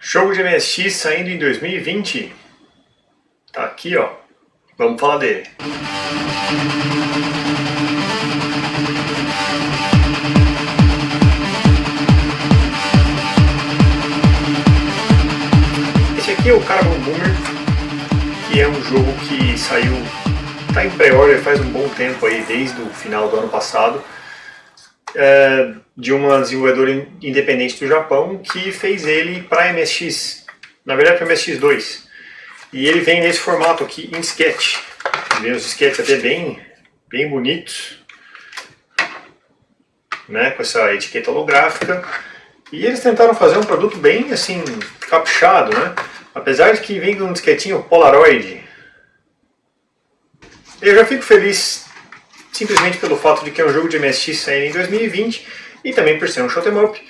Jogo de MSX saindo em 2020. Tá aqui, ó. Vamos falar dele. Esse aqui é o Caravan Boomer, que é um jogo que saiu, tá em pré-order faz um bom tempo aí, desde o final do ano passado. De uma desenvolvedora independente do Japão que fez ele para MSX, na verdade para MSX2, e ele vem nesse formato aqui em disquete. Vem os disquetes até bem bonitos, né, com essa etiqueta holográfica, e eles tentaram fazer um produto bem assim caprichado, né, apesar de que vem com um disquetinho Polaroid. Eu já fico feliz simplesmente pelo fato de que é um jogo de MSX saindo em 2020 e também por ser um shoot'em up.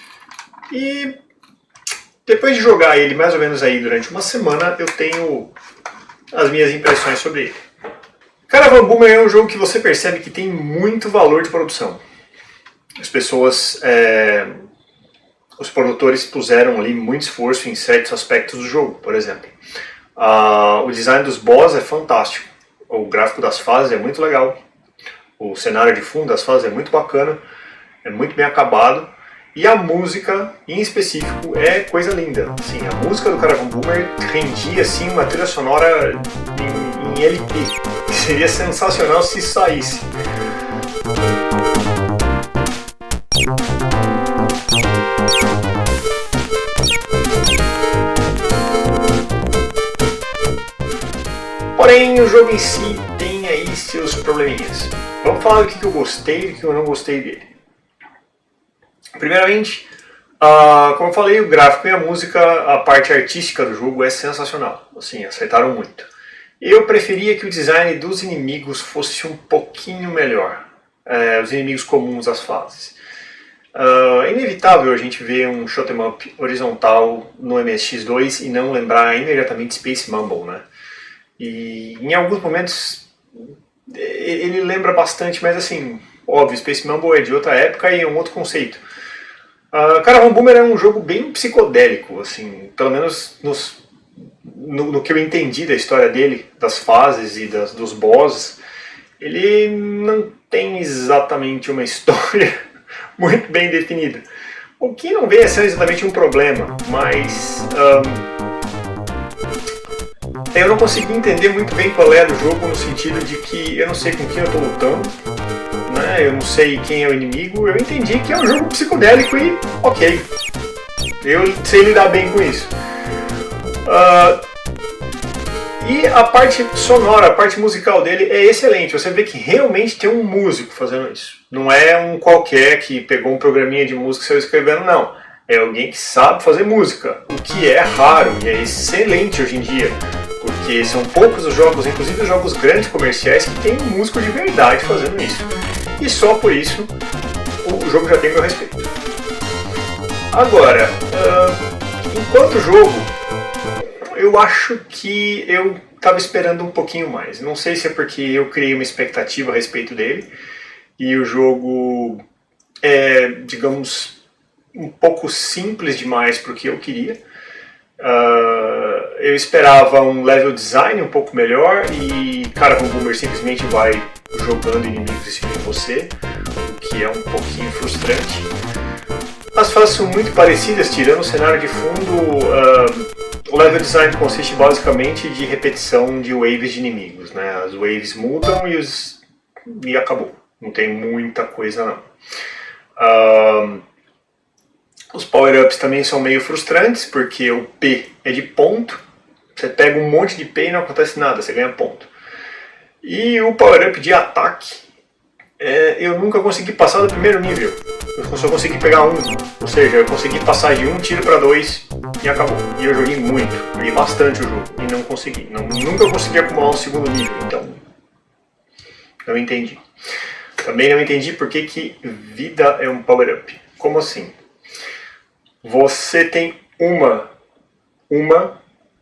E depois de jogar ele mais ou menos aí durante uma semana, eu tenho as minhas impressões sobre ele. Caravan Boomer é um jogo que você percebe que tem muito valor de produção. As pessoas, os produtores puseram ali muito esforço em certos aspectos do jogo, por exemplo. O design dos boss é fantástico, o gráfico das fases é muito legal. O cenário de fundo das fases é muito bacana, é muito bem acabado, e a música, em específico, é coisa linda. Assim, a música do Caravan Boomer rendia assim, uma trilha sonora em LP. Seria sensacional se saísse. Porém, o jogo em si tem aí seus probleminhas. Vamos falar do que eu gostei e do que eu não gostei dele. Primeiramente, como eu falei, o gráfico e a música, a parte artística do jogo é sensacional. Assim, acertaram muito. Eu preferia que o design dos inimigos fosse um pouquinho melhor. Os inimigos comuns das fases. É inevitável a gente ver um shoot'em up horizontal no MSX2 e não lembrar imediatamente Space Mumble, né? E em alguns momentos ele lembra bastante, mas assim, óbvio, Space Mumble é de outra época e é um outro conceito. Caravan Boomer é um jogo bem psicodélico, assim, pelo menos no que eu entendi da história dele, das fases e dos bosses. Ele não tem exatamente uma história muito bem definida, o que não vem a ser exatamente um problema, mas eu não consegui entender muito bem qual é do jogo, no sentido de que eu não sei com quem eu estou lutando, né? Eu não sei quem é o inimigo. Eu entendi que é um jogo psicodélico e ok, eu sei lidar bem com isso. E a parte sonora, a parte musical dele é excelente. Você vê que realmente tem um músico fazendo isso. Não é um qualquer que pegou um programinha de música e saiu escrevendo, não. É alguém que sabe fazer música, o que é raro e é excelente hoje em dia. Porque são poucos os jogos, inclusive os jogos grandes comerciais, que tem um músico de verdade fazendo isso. E só por isso o jogo já tem meu respeito. Agora, enquanto jogo, eu acho que eu estava esperando um pouquinho mais. Não sei se é porque eu criei uma expectativa a respeito dele e o jogo é, digamos, um pouco simples demais para o que eu queria. Eu esperava um level design um pouco melhor e Caravan Boomer simplesmente vai jogando inimigos em cima de você, o que é um pouquinho frustrante. As fases são muito parecidas, tirando o cenário de fundo. O level design consiste basicamente de repetição de waves de inimigos, né? As waves mudam e acabou, não tem muita coisa não. Os power-ups também são meio frustrantes, porque o P é de ponto. Você pega um monte de P e não acontece nada, você ganha ponto. E o power-up de ataque, eu nunca consegui passar do primeiro nível. Eu só consegui pegar um. Ou seja, eu consegui passar de um tiro para 2 e acabou. E eu joguei muito, joguei bastante o jogo e não consegui. Nunca consegui acumular um segundo nível, então não entendi. Também não entendi por que vida é um power-up. Como assim? Você tem uma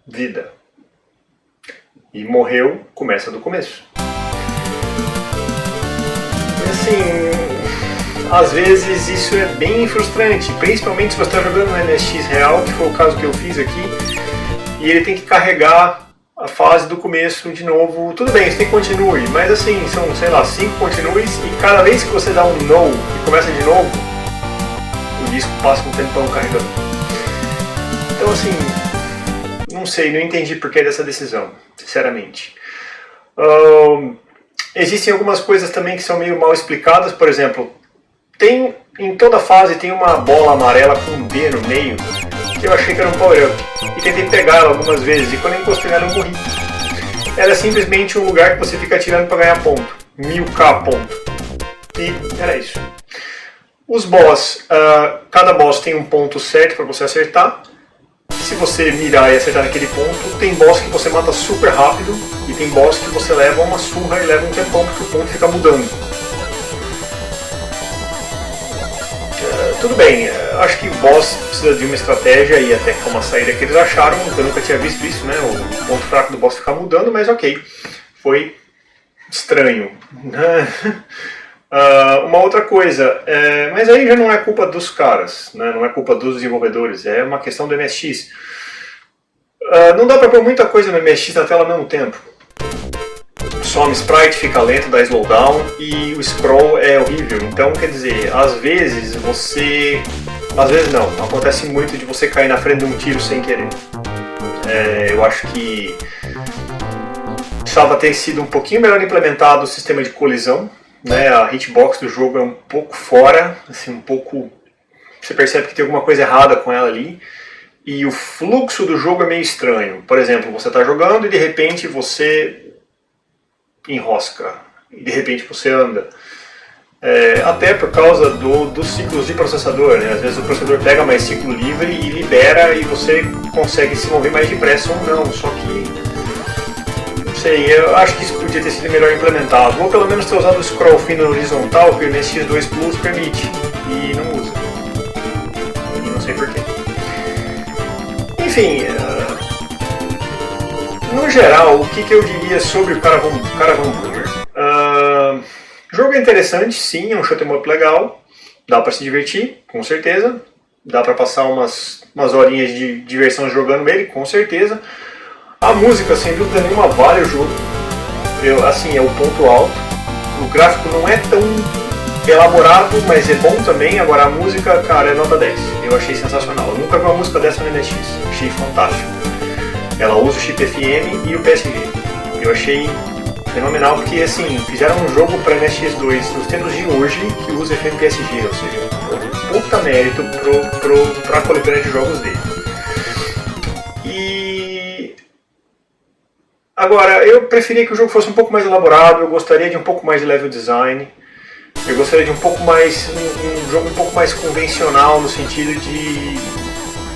vida. E morreu, começa do começo. E assim, às vezes isso é bem frustrante, principalmente se você está jogando no MSX real, que foi o caso que eu fiz aqui, e ele tem que carregar a fase do começo de novo. Tudo bem, você tem continue, mas assim, são, sei lá, 5 continues, e cada vez que você dá um no e começa de novo, o disco passa um tempão carregando. Então assim, não sei, não entendi por que dessa decisão, sinceramente. Existem algumas coisas também que são meio mal explicadas, por exemplo, em toda fase tem uma bola amarela com um D no meio, que eu achei que era um power-up, e tentei pegar ela algumas vezes, e quando eu encostei nela eu morri. Era simplesmente um lugar que você fica atirando para ganhar ponto, 1000k ponto, e era isso. Os boss, cada boss tem um ponto certo para você acertar. Se você mirar e acertar naquele ponto, tem boss que você mata super rápido, e tem boss que você leva uma surra e leva um tempão porque o ponto fica mudando. Tudo bem, acho que o boss precisa de uma estratégia e até que uma saída que eles acharam, eu nunca tinha visto isso, né? O ponto fraco do boss ficar mudando, mas ok, foi estranho. Uma outra coisa, mas aí já não é culpa dos caras, né? Não é culpa dos desenvolvedores, é uma questão do MSX. Não dá pra pôr muita coisa no MSX na tela ao mesmo tempo. Some sprite, fica lento, dá slowdown e o scroll é horrível. Então, quer dizer, às vezes você... Às vezes não, acontece muito de você cair na frente de um tiro sem querer. Eu acho que precisava ter sido um pouquinho melhor implementado o sistema de colisão, né? A hitbox do jogo é um pouco fora, assim, um pouco... Você percebe que tem alguma coisa errada com ela ali. E o fluxo do jogo é meio estranho. Por exemplo, você está jogando e de repente você enrosca, e de repente você anda. Até por causa dos ciclos de processador, né? Às vezes o processador pega mais ciclo livre e libera e você consegue se mover mais depressa ou não, só que não sei, eu acho que isso podia ter sido melhor implementado, ou pelo menos ter usado o scroll fino horizontal que o MSX2 Plus permite, e não usa, e não sei porquê. Enfim, no geral, o que eu diria sobre o Caravan Boomer? O jogo é interessante, sim, é um shoot 'em up legal, dá pra se divertir, com certeza, dá pra passar umas horinhas de diversão jogando ele, com certeza. A música, sem dúvida nenhuma, vale o jogo, assim, é o ponto alto. O gráfico não é tão elaborado, mas é bom também. Agora a música, cara, é nota 10, eu achei sensacional. Eu nunca vi uma música dessa no MSX, achei fantástico. Ela usa o chip FM e o PSG. Eu achei fenomenal porque, assim, fizeram um jogo para MSX2 nos tempos de hoje que usa FM PSG, ou seja, puta mérito para a coletânea de jogos dele. E agora, eu preferia que o jogo fosse um pouco mais elaborado, eu gostaria de um pouco mais de level design, eu gostaria de um pouco mais, um jogo um pouco mais convencional no sentido de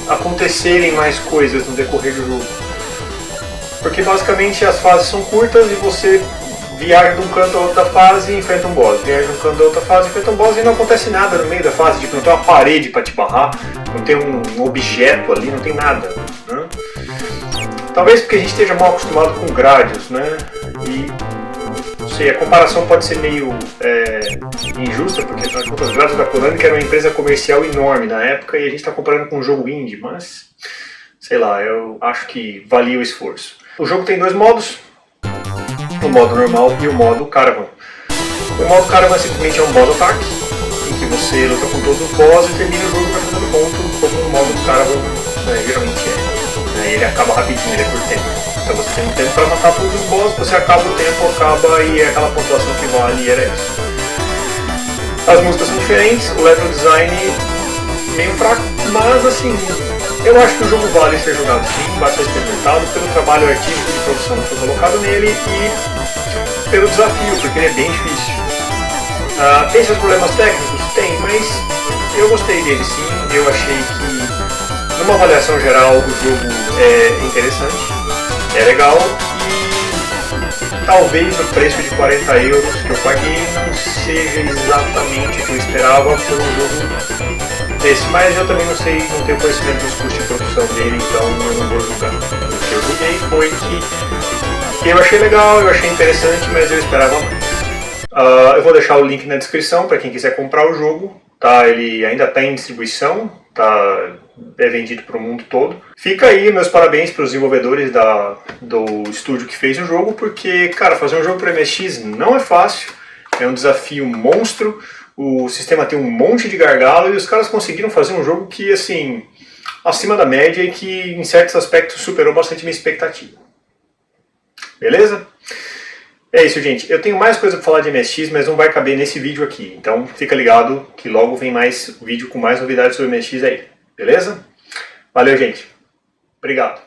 acontecerem mais coisas no decorrer do jogo. Porque basicamente as fases são curtas e você viaja de um canto a outra fase e enfrenta um boss. Viaja de um canto a outra fase e enfrenta um boss e não acontece nada no meio da fase. Tipo, não tem uma parede para te barrar, não tem um objeto ali, não tem nada. Né? Talvez porque a gente esteja mal acostumado com Gradius, né? E não sei, a comparação pode ser meio injusta, porque afinal de contas, Gradius da Konami, que era uma empresa comercial enorme na época, e a gente está comparando com um jogo indie, mas sei lá, eu acho que valia o esforço. O jogo tem dois modos, o modo normal e o modo Caravan. O modo Caravan simplesmente é um boss attack, em que você luta com todos os boss e termina o jogo fazendo ponto, como o modo Caravan geralmente é. Ele acaba rapidinho, ele é por tempo. Então você tem um tempo para matar todos os boss, você acaba o tempo, acaba e é aquela pontuação que vale e era isso. As músicas são diferentes, o level design meio fraco, mas assim, eu acho que o jogo vale ser jogado sim, vale ser experimentado pelo trabalho artístico de produção que foi colocado nele e pelo desafio, porque ele é bem difícil. Tem seus problemas técnicos? Tem, mas eu gostei dele sim, eu achei que numa avaliação geral o jogo é interessante, é legal e talvez o preço de 40 euros que eu paguei não seja exatamente o que eu esperava por um jogo desse, mas eu também não sei, não tenho conhecimento dos custos de produção dele, então eu não vou julgar. O que eu julguei foi que eu achei legal, eu achei interessante, mas eu esperava mais. Eu vou deixar o link na descrição para quem quiser comprar o jogo. Tá? Ele ainda está em distribuição, é vendido para o mundo todo. Fica aí meus parabéns para os desenvolvedores do estúdio que fez o jogo, porque, cara, fazer um jogo para MSX não é fácil, é um desafio monstro, o sistema tem um monte de gargalo e os caras conseguiram fazer um jogo que, assim, acima da média e que, em certos aspectos, superou bastante minha expectativa. Beleza? É isso, gente. Eu tenho mais coisa para falar de MSX, mas não vai caber nesse vídeo aqui. Então fica ligado que logo vem mais vídeo com mais novidades sobre MSX aí. Beleza? Valeu, gente. Obrigado.